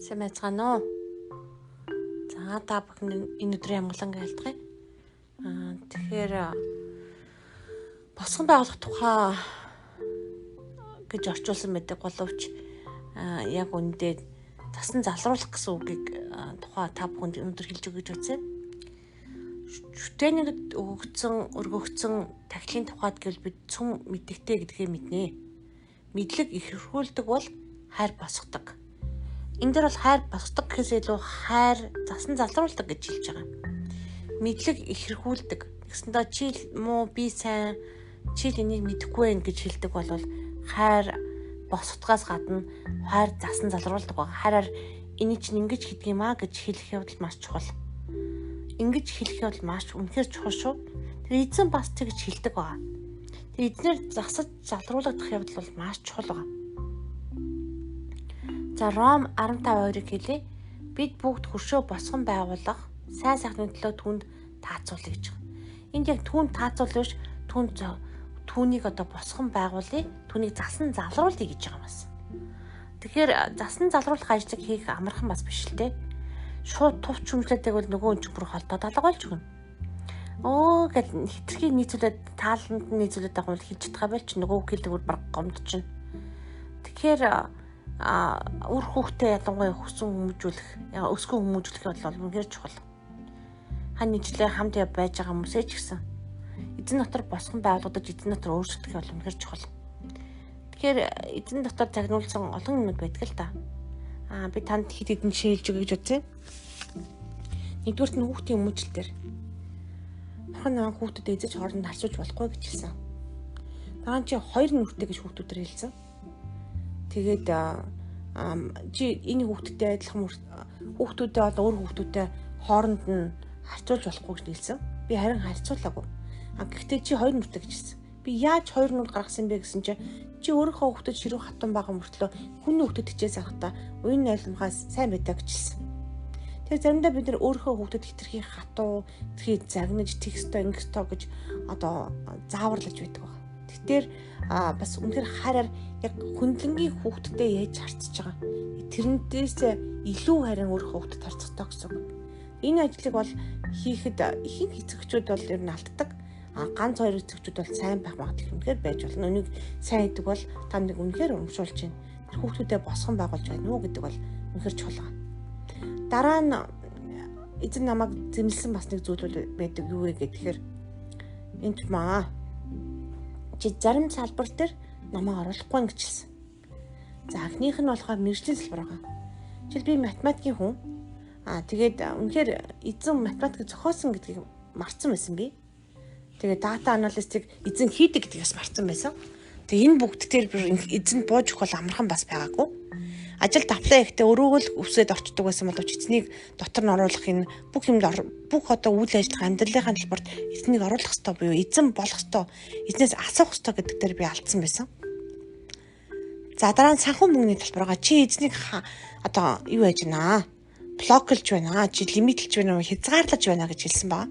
Сайн байцгаана уу? За та бүхэн энэ өдрийн амгалан айлтгая. Тэгэхээр босгон байгуулах тухай гэж орчуулсан байдаг боловч яг үүндээ тасан залруулах гэсэн үгийг тухай та бүхэнд өнөөдөр хэлж өгье гэж үзье. Шүтээнийг өргөгдсөн тахилын тухайд гэвэл бид цөм мэддэгтэй гэдгээ мэднэ. Мэдлэг ихэрхүүлдэг бол хайр босгодог. Энэ дээр бол хайр босгодог гэхээс илүү хайр засан залруулдаг гэж хэлж байгаа. Мэдлэг ихэрхүүлдэг. Тэгсэндээ чи муу би сайн чи энийг мэдэхгүй байх гэж хэлдэг бол хайр босгодгоос гадна хайр засан залруулдаг байгаа. Хайраар энийг чинь ингэж хийдэг юм аа гэж хэлэх явдал маш чухал. Ингэж хэлэх явдал маш үнэхээр чухал шүү. Тэр эзэн бас тэгж хэлдэг байгаа. Тэр эзнэр засаж залруулагдах явдал бол маш чухал байгаа. За Ром 15:2-ыг хэлье. Бид бүгд хөршөө босгон байгуулах сайн сайхны төлөө түүнд таацуулъя гэж байгаа. Энд яг түүнд таацуулна биш түүнийг босгон байгуулъя, түүнийг засан залруулъя гэж байгаа юмас. Тэгэхээр засан залруулах ажлыг хийх амархан бас биш л дээ. Шууд тувч хүмжлэдэг бол нөгөө хүн бүр холдоод алга болж өгнө. Гэл хитрхи нийцүүлээд тааланд нийцүүлээд байгаа бол хийж чадгаа байл чи нөгөө хэлдэг бүр баг гомдчихно. Тэгэхээр үр хүүхдээ ялангуяа өсгөн хүмүүжүүлэх бол үнэхээр чухал. Хан нийтлээ хамт байж байгаа хүмүүсээ ч гэсэн эзэн дотор босгон байгуулагдаж эзэн дотор өөрчлөгдөх бол үнэхээр чухал. Тэгэхээр эзэн дотор загнуулсан олон юмуд байдаг л та. Би танд хэд хэдэн жишээ хэлж өгье гэж үзье. Нэгдүгürt нь хүүхдийн хүмүүжил дээр. Бурхан намайг хүүхдэд эзэж хооронд харьцуулж болохгүй гэж хэлсэн. Дараа нь чи хоёр нүртэй гэж хүүхдүүдээр хэлсэн. Тэгээд чи энэ хүүхдтэй адилхан хүүхдүүдээ одоо өөр хүүхдүүдтэй хооронд нь харьцуулж болохгүй гэж хэлсэн. Би харин харьцуулаагүй. Гэхдээ чи хоёр нүртэй гэж хэлсэн. Би яаж хоёр нүр гаргасан бэ гэсэн чи өөрийнхөө хүүхдэд ширүү хатан байгаа мөртлөө хүний хүүхдэд хичээс авахта уян айлмхаас сайн байдаг гэж хэлсэн. Тэр заримдаа бид нар өөрийнхөө хүүхдэд хитрхи хатуу, хитрхи загнаж текстоо ингэстоо гэж зааварлаж байдаг байна. Тэгэхээр бас үнэхээр хараар яг хөндлөнгийн хүүхдтэй яаж харьцаж байгаа. Тэрнээс илүү харин өөрийнхөө хүүхдэд харьцахтаа гэсэн. Энэ ажлыг бол хийхэд ихэнх эцэгчүүд бол ер нь алддаг. Ганц хоёр эцэгчүүд бол сайн байх магадлал үнэхээр байж болно. Үнийг сайн хийдэг бол та нэг үнэхээр урамшуулж байна. Тэр хүүхдүүдэд босгон байгуулж байна уу гэдэг бол үнэхээр чухал байна. Дараа нь эзэн намайг зэмлсэн бас нэг зүйл байдаг юу вэ гэхээр энэ маа чи зарим салбар дээр намайг оруулахгүй гэж хэлсэн. За анхных нь болохоор мэржлийн салбар байгаа. Жишээл би математикийн хүн. Тэгээд үнэхээр эзэн математик зохиосон гэдгийг марцсан байсан би. Тэгээд дата аналистик эзэн хийдэг гэдгээс марцсан байсан. Тэгээд энэ бүгд дээр эзэнд бууж өгөх бол амархан бас байгаагүй. Ажилд аплай хийхдээ өрөөгөө л өсөд орчдөг байсан боловч эзнийг дотор нь оруулах энэ бүх үйл ажиллагаа амьдралынхаа талбарт эзнийг оруулах ёстой буюу эзэн болох ёстой, эзнээс асуух ёстой гэдэг дээр би алдсан байсан. За дараа нь санхүү мөнгөний талбараа чи эзнийг юу яаж байна? Блоклж байна. Чи лимитлж байна уу? Хязгаарлаж байна гэж хэлсэн баа.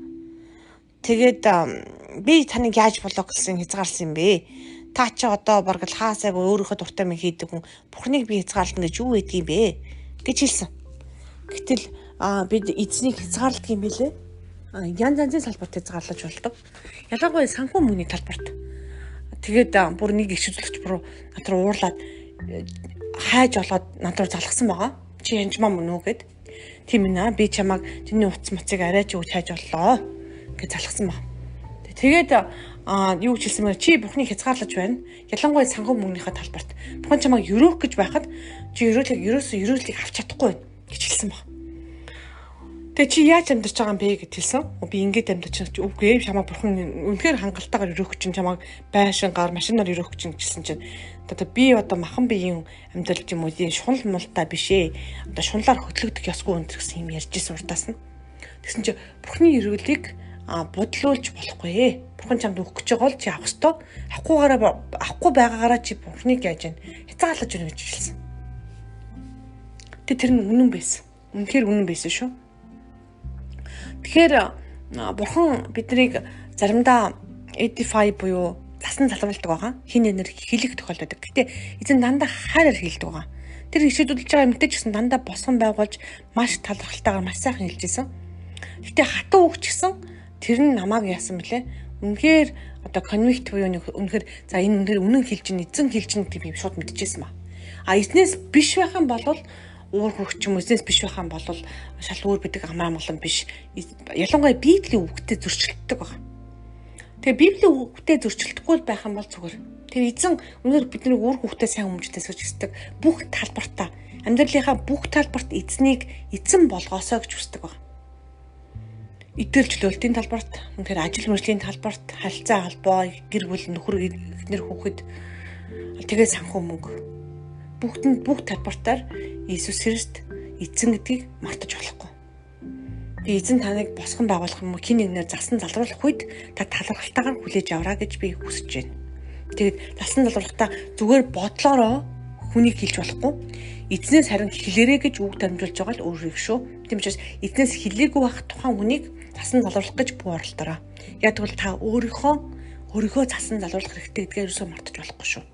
Тэгээд би таныг яаж блоклсан, хязгаарласан юм бэ? Та чи одоо бараг л хаасайг өөрийнхөө дуртай мэн хийдэг хүн Бурхныг би хязгаарлана гэж юу гэдгийг бэ гэж хэлсэн. Гэтэл бид эзнийг хязгаарладаг юм билээ. Янз янзын салбарт хязгаарлаж болдог. Ялангуяа санхүү мөнгөний талбарт. Тэгээд бүр нэг их үзүүлэгч бүр над руу уурлаад хайж олоод над руу залгсан байгаа. Чи янжмаа мөн үү гэд. Тийм ээ би чамайг чиний утас муцыг арай ч өгч хайж оллоо гэж залгсан баг. Тэгээд юу ч хэлсэн мээр чи Бурхныг хязгаарлаж байна. Ялангуяа санхүү мөнгөнийхөө талбарт. Бурхан чамайг өрөөх гэж байхад чи өрөөлийг авч чадахгүй байна гэж хэлсэн баг. Тэгээ чи яаж амьдарч байгаа юм бэ гэж хэлсэн. Би ингэж амьдарч байгаа чи үгүй чамайг Бурхан үнэхээр хангалтайгаар өрөөх чинь чамайг байшингаар машинаар өрөөх чинь гэсэн чинь би махан биеийн амьдрал юм уу шунал мултай биш ээ. Шунлаар хөтлөгдөх ёсгүй өндөр гэсэн юм ярьжсэн урдаас нь. Тэгсэн чи Бурхны өрөөлийг бодлуулж болохгүй. Бурхан чамд өгөх гэж байгаа бол чи авах ёстой. Авахгүй байгаагаараа чи Бурхныг яаж вэ? Хязгаарлаж байна гэж хэлсэн. Тэр нь үнэн байсан. Үнэхээр үнэн байсан шүү. Тэгэхээр Бурхан биднийг заримдаа edify буюу засан залруулдаг байгаа. Хин энер хэлэх тохиолдол байдаг. Гэтэ эзэн дандаа хайраар хэлдэг байгаа. тэр ишээдүүлж байгаа мэдээж гэсэн дандаа босгон байгуулж маш талархалтайгаар маш сайхан хэлжсэн. Гэтэ хатуу үг ч гэсэн тэр нь намайг яасан бэлээ. Үнэхээр одоо конвикт буюу үнэхээр за энэ үнэхээр үнэн хэлж ин эзэн хэлж ин гэдэг би шууд мэдчихсэн ба. А эзнээс биш байх юм бол уур хөрч юм эзнээс биш байх юм бол шал өөр бидэг амар амгалан биш. Ялангуяа Библийн үгтэй зөрчилддөг баг. Тэгээ Библийн үгтэй зөрчилдөхгүй байх юм бол зүгээр. Тэр эзэн үнэхээр бидний уур хөрхтэй сайн хүмүүжтэй сууж бүх талбартаа амьдралынхаа бүх талбарт эзнийг эзэн болгоосоо гэж хүсдэг баг. Идэл чөлөөлтийн талбарт, үнэхээр ажил мөржлийн талбарт, харилцаа холбоо, гэр бүл нөхөр эхнэр хүүхэд тэгээ санхүү мөнгө бүх талбартаар Иесус Христ эзэн гэдгийг мартаж болохгүй. Би эзэн таныг босгон байгуулах юм уу, хин нэгнээр засан залруулах үед та талархалтайгаар хүлээж авраа гэж би хүсэж байна. Тэгээд засан залруулахдаа зүгээр бодлороо хүнийг хэлж болохгүй. Эзнээс харин хэлээрэ гэж үг дамжуулж байгаа л өөрийг шүү. Тийм учраас эзнээс хэлээгүй байх тухайн хүнийг засан залруулах гэж буу оролдороо. Яг тэгвэл та өөрийнхөө засан залруулах хэрэгтэй гэдгээр юусоо мартаж болохгүй шүү.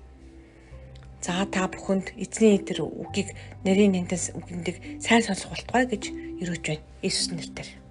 За та бүхэнд эзний тэр үгийг нарийн нэнтэс үгэндийг сайн сонсох болтугай гэж өрөөж байна. Иесус нэрээр.